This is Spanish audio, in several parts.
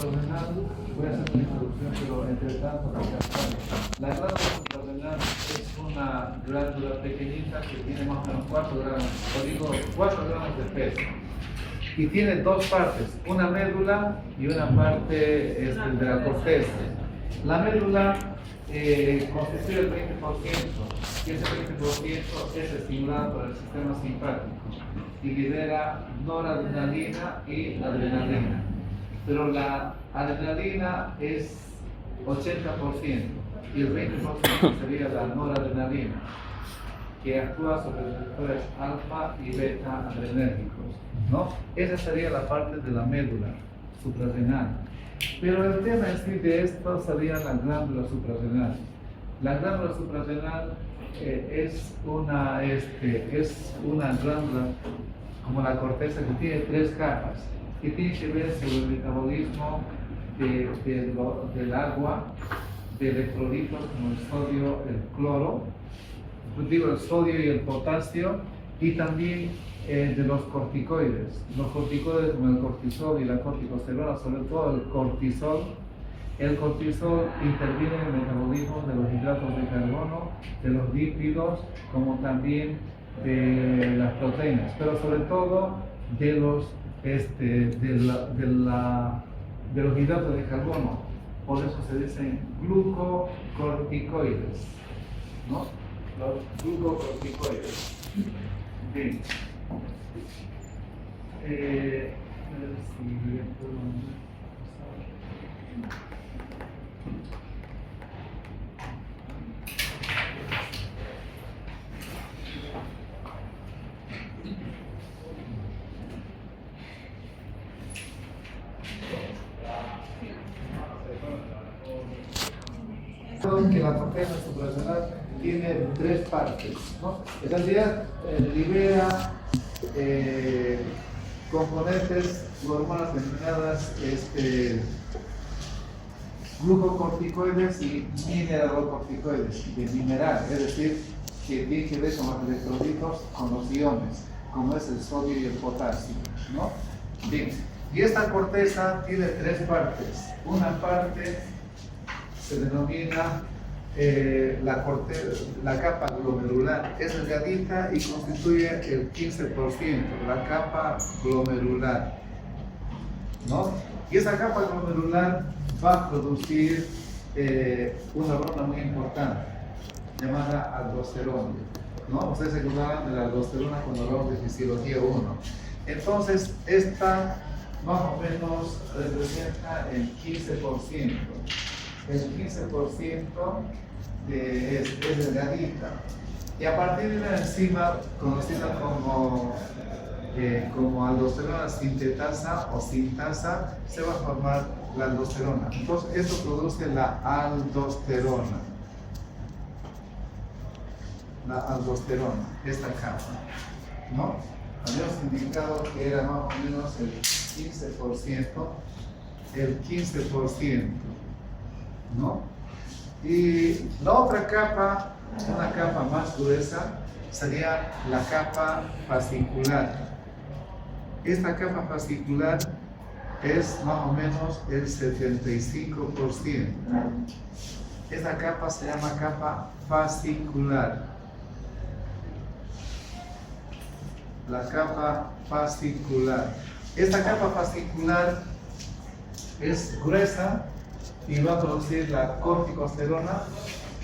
suprarrenal, voy a hacer una introducción, pero entre tanto, la glándula suprarrenal es una glándula pequeñita que tiene más o menos 4 gramos, o digo 4 gramos de peso. Y tiene dos partes, una médula y una parte de la corteza. La médula constituye el 20%, y ese 20% es estimulado por el sistema simpático y libera noradrenalina y adrenalina. Pero la adrenalina es 80% y el 20% sería la noradrenalina, que actúa sobre los receptores alfa y beta adrenérgicos, ¿no? Esa sería la parte de la médula suprarrenal. Pero el tema en sí de esto sería la glándula suprarrenal. La glándula suprarrenal es una glándula como la corteza que tiene 3 capas, que tiene que ver sobre el metabolismo del agua, de electrolitos como el sodio, el cloro, el sodio y el potasio, y también de los corticoides. Los corticoides como el cortisol y la corticosterona, sobre todo el cortisol. El cortisol interviene en el metabolismo de los hidratos de carbono, de los lípidos, como también de las proteínas, pero sobre todo de los hidratos de carbono. Por eso se dicen glucocorticoides, ¿no? Los glucocorticoides. Bien. Que la corteza suprarrenal tiene 3 partes, ¿no? En realidad libera componentes o hormonas denominadas glucocorticoides y mineralocorticoides, de mineral, es decir, que tiene que ver con los electrolitos, con los iones, como es el sodio y el potasio, ¿no? Bien, y esta corteza tiene 3 partes. Una parte se denomina la capa glomerular, es delgadita y constituye el 15%, la capa glomerular, ¿no? Y esa capa glomerular va a producir una hormona muy importante llamada aldosterona, ¿no? Ustedes se acordarán de la aldosterona cuando hablamos de fisiología 1. Entonces, esta más o menos representa el 15%. El 15% es delgadita. Y a partir de una enzima conocida como aldosterona sintetasa o sintasa, se va a formar la aldosterona. Entonces, esto produce la aldosterona. La aldosterona, esta capa, ¿no? Habíamos indicado que era más o menos el 15%, ¿no? Y la otra capa, una capa más gruesa, sería la capa fascicular. Esta capa fascicular es más o menos el 75%. Esta capa se llama capa fascicular. La capa fascicular. Esta capa fascicular es gruesa y va a producir la corticosterona,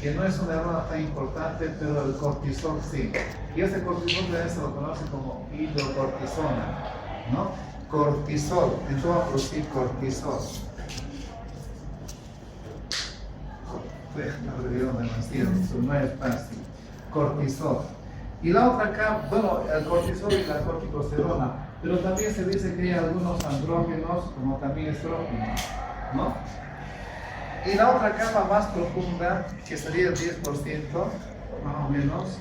que no es una hormona tan importante, pero el cortisol sí. Y este cortisol también se lo conoce como hidrocortisona, ¿no? Cortisol, entonces va a producir cortisol. No es fácil. Cortisol. Y la otra capa, bueno, el cortisol y la corticosterona, pero también se dice que hay algunos andrógenos, como también estrógenos, ¿no? Y la otra capa más profunda, que sería el 10%, más o menos,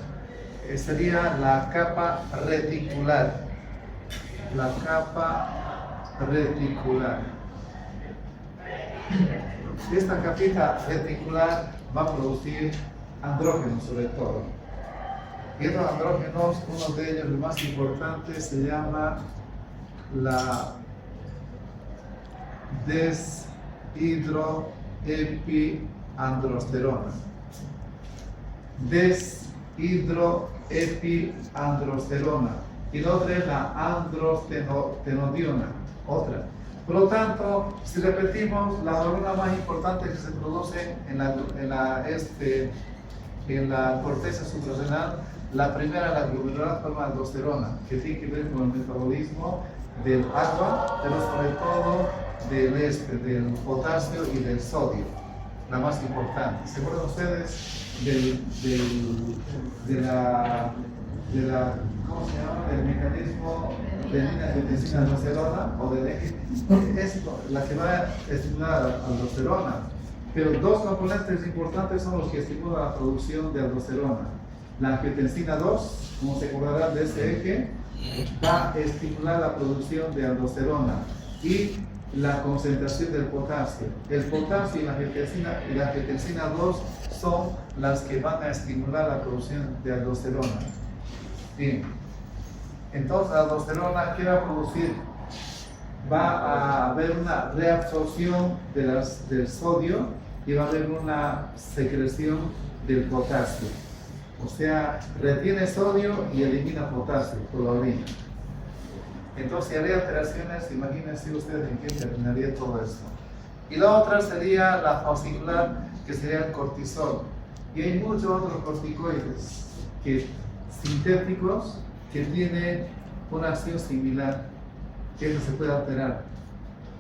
sería la capa reticular. La capa reticular. Esta capita reticular va a producir andrógenos sobre todo. Y estos andrógenos, uno de ellos, el más importante, se llama la deshidroepiandrosterona. Deshidroepiandrosterona. Y la otra es la androstenodiona. Otra. Por lo tanto, si repetimos, la hormona más importante que se produce en la corteza suprarrenal, la primera, la glomerular aldosterona, que tiene que ver con el metabolismo del agua, pero sobre todo del potasio y del sodio, la más importante. ¿Se acuerdan ustedes ¿cómo se llama? Del mecanismo de angiotensina aldosterona o del eje? Es la que va a estimular la aldosterona. Pero dos componentes importantes son los que estimulan la producción de aldosterona. La angiotensina 2, como se acordarán de ese eje, va a estimular la producción de aldosterona y la concentración del potasio. El potasio y la angiotensina 2 son las que van a estimular la producción de aldosterona. Bien, entonces la aldosterona, ¿qué va a producir? Va a haber una reabsorción del sodio y va a haber una secreción del potasio. O sea, retiene sodio y elimina potasio por la orina. Entonces, si habría alteraciones, imagínense ustedes en qué terminaría todo esto. Y la otra sería la fascicular, que sería el cortisol. Y hay muchos otros corticoides sintéticos que tienen una acción similar, que eso se puede alterar.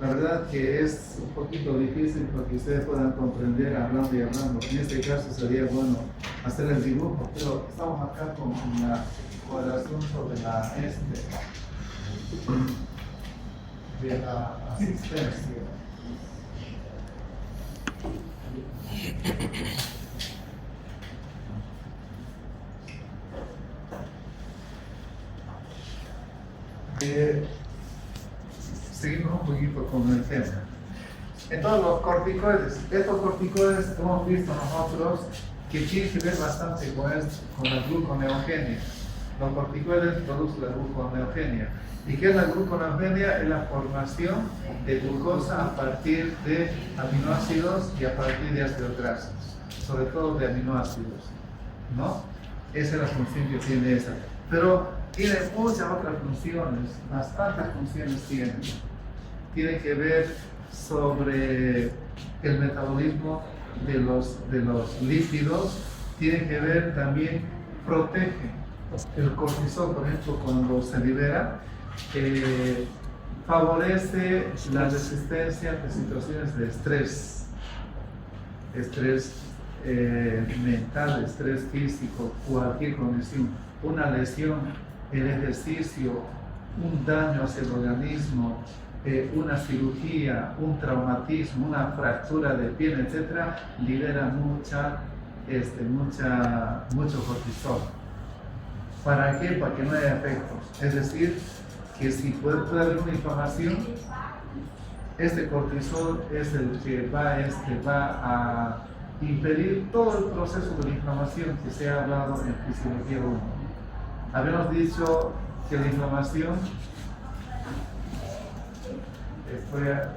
La verdad que es un poquito difícil para que ustedes puedan comprender hablando y hablando. En este caso sería bueno hacer el dibujo, pero estamos acá con el asunto de la asistencia. Seguimos un poquito con el tema. Entonces los corticoides, estos corticoides hemos visto nosotros que tienen que ver bastante con la gluconeogenia. Los corticoides producen la gluconeogenia. ¿Y qué es la gluconeogenia? Es la formación de glucosa a partir de aminoácidos y a partir de ácidos grasos, sobre todo de aminoácidos, ¿no? Esa es la función que tiene esa. Pero tiene muchas otras funciones, bastantes funciones tiene. Tiene que ver sobre el metabolismo de los lípidos, tiene que ver también, protege. El cortisol, por ejemplo, cuando se libera, favorece la resistencia ante situaciones de estrés mental, estrés físico, cualquier condición, una lesión, el ejercicio, un daño hacia el organismo, una cirugía, un traumatismo, una fractura de piel, etc., libera mucho cortisol. ¿Para qué? Para que no haya efectos. Es decir, que si puede haber una inflamación, este cortisol es el que va a impedir todo el proceso de la inflamación que se ha hablado en fisiología 1. Habíamos dicho que la inflamación,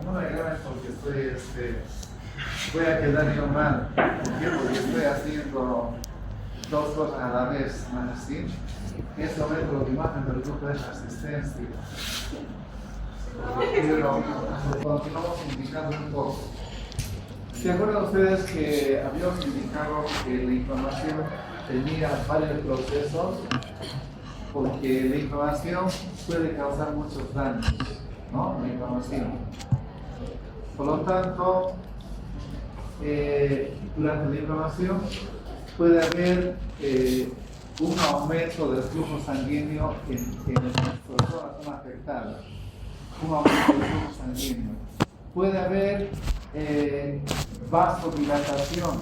no me agarren porque voy a quedar yo mal, porque estoy haciendo dos cosas a la vez, ¿no es así? En este momento lo que más me preocupa es la asistencia. Pero continuamos indicando un poco. ¿Se acuerdan ustedes que habíamos indicado que la inflamación tenía varios procesos? Porque la inflamación puede causar muchos daños, ¿no? La inflamación. Por lo tanto, durante la inflamación puede haber un aumento del flujo sanguíneo sobre todo la zona afectada. Un aumento del flujo sanguíneo. Puede haber vasodilatación.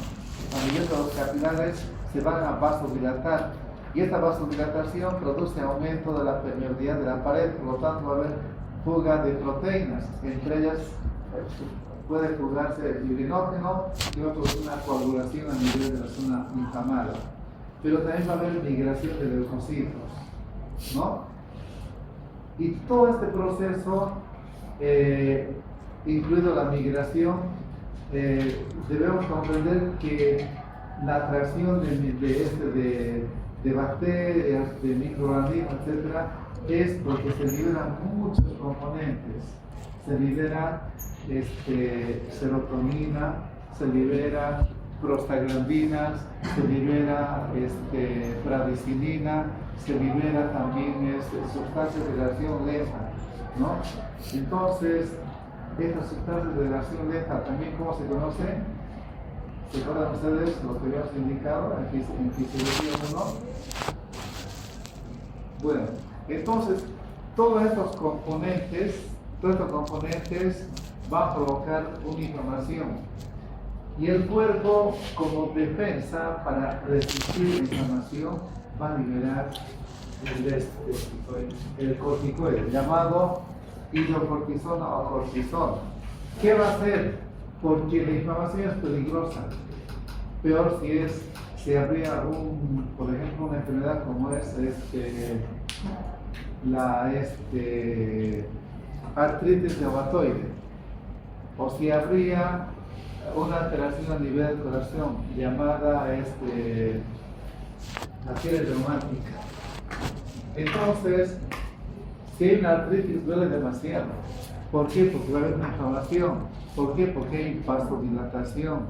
Cuando los capilares se van a vasodilatar. Y esta vasodilatación produce aumento de la permeabilidad de la pared, por lo tanto va a haber fuga de proteínas. Entre ellas puede fugarse el fibrinógeno y va a producir una coagulación a nivel de la zona inflamada. Pero también va a haber migración de leucocitos, ¿no? Y todo este proceso incluido la migración, debemos comprender que la atracción de bacterias, de microorganismos, etc., es porque se liberan muchos componentes. Se libera serotonina, se libera prostaglandinas, se libera bradicilina, se libera también sustancias de reacción lenta, ¿no? Entonces, estas sustancias de reacción lenta también, ¿cómo se conocen? ¿Se acuerdan ustedes lo que habíamos indicado en fisiología 1? Bueno, entonces, todos estos componentes van a provocar una inflamación. Y el cuerpo, como defensa para resistir la inflamación, va a liberar el corticoide, llamado hidrocortisona o cortisol. ¿Qué va a hacer? Porque la inflamación es peligrosa. Peor si habría por ejemplo, una enfermedad como es la artritis reumatoide, o si habría una alteración a nivel del corazón llamada la fiebre reumática. Entonces, si hay una artritis, duele demasiado. ¿Por qué? Porque va a haber una inflamación. ¿Por qué? Porque hay vasodilatación,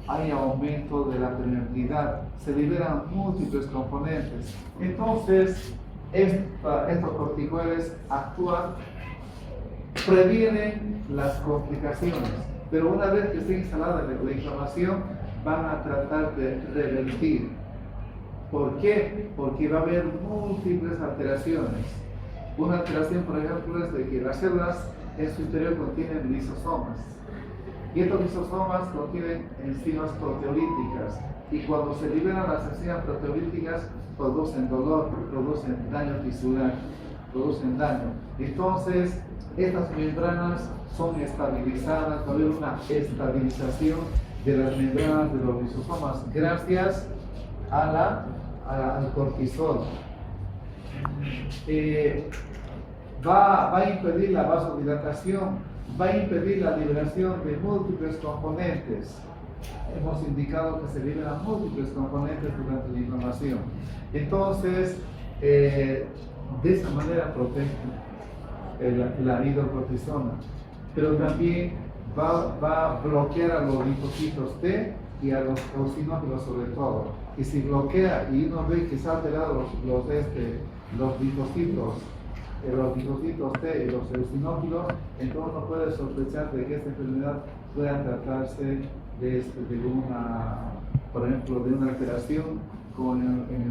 hay aumento de la permeabilidad, se liberan múltiples componentes. Entonces, estos corticoides actúan, previenen las complicaciones, pero una vez que esté instalada la inflamación, van a tratar de revertir. ¿Por qué? Porque va a haber múltiples alteraciones. Una alteración, por ejemplo, es de que las células en su interior contienen lisosomas. Y estos lisosomas contienen enzimas proteolíticas. Y cuando se liberan las enzimas proteolíticas, producen dolor, producen daño tisular, producen daño. Entonces, estas membranas son estabilizadas, va a haber una estabilización de las membranas de los lisosomas gracias al cortisol. Va a impedir la vasodilatación, va a impedir la liberación de múltiples componentes. Hemos indicado que se liberan múltiples componentes durante la inflamación. Entonces, de esa manera protege la hidrocortisona, pero también va a bloquear a los linfocitos T y a los eosinófilos sobre todo. Y si bloquea y uno ve que se han alterado los linfocitos T y los eosinófilos, entonces uno puede sospechar de que esta enfermedad pueda tratarse por ejemplo, de una alteración, como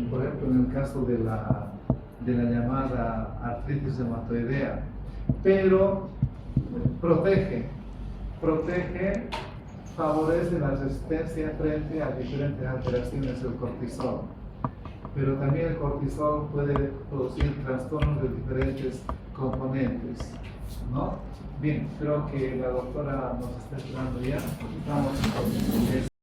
por ejemplo en el caso de la llamada artritis reumatoidea. Pero protege, favorece la resistencia frente a diferentes alteraciones del cortisol. Pero también el cortisol puede producir trastornos de diferentes componentes, ¿no? Bien, creo que la doctora nos está esperando ya. Vamos.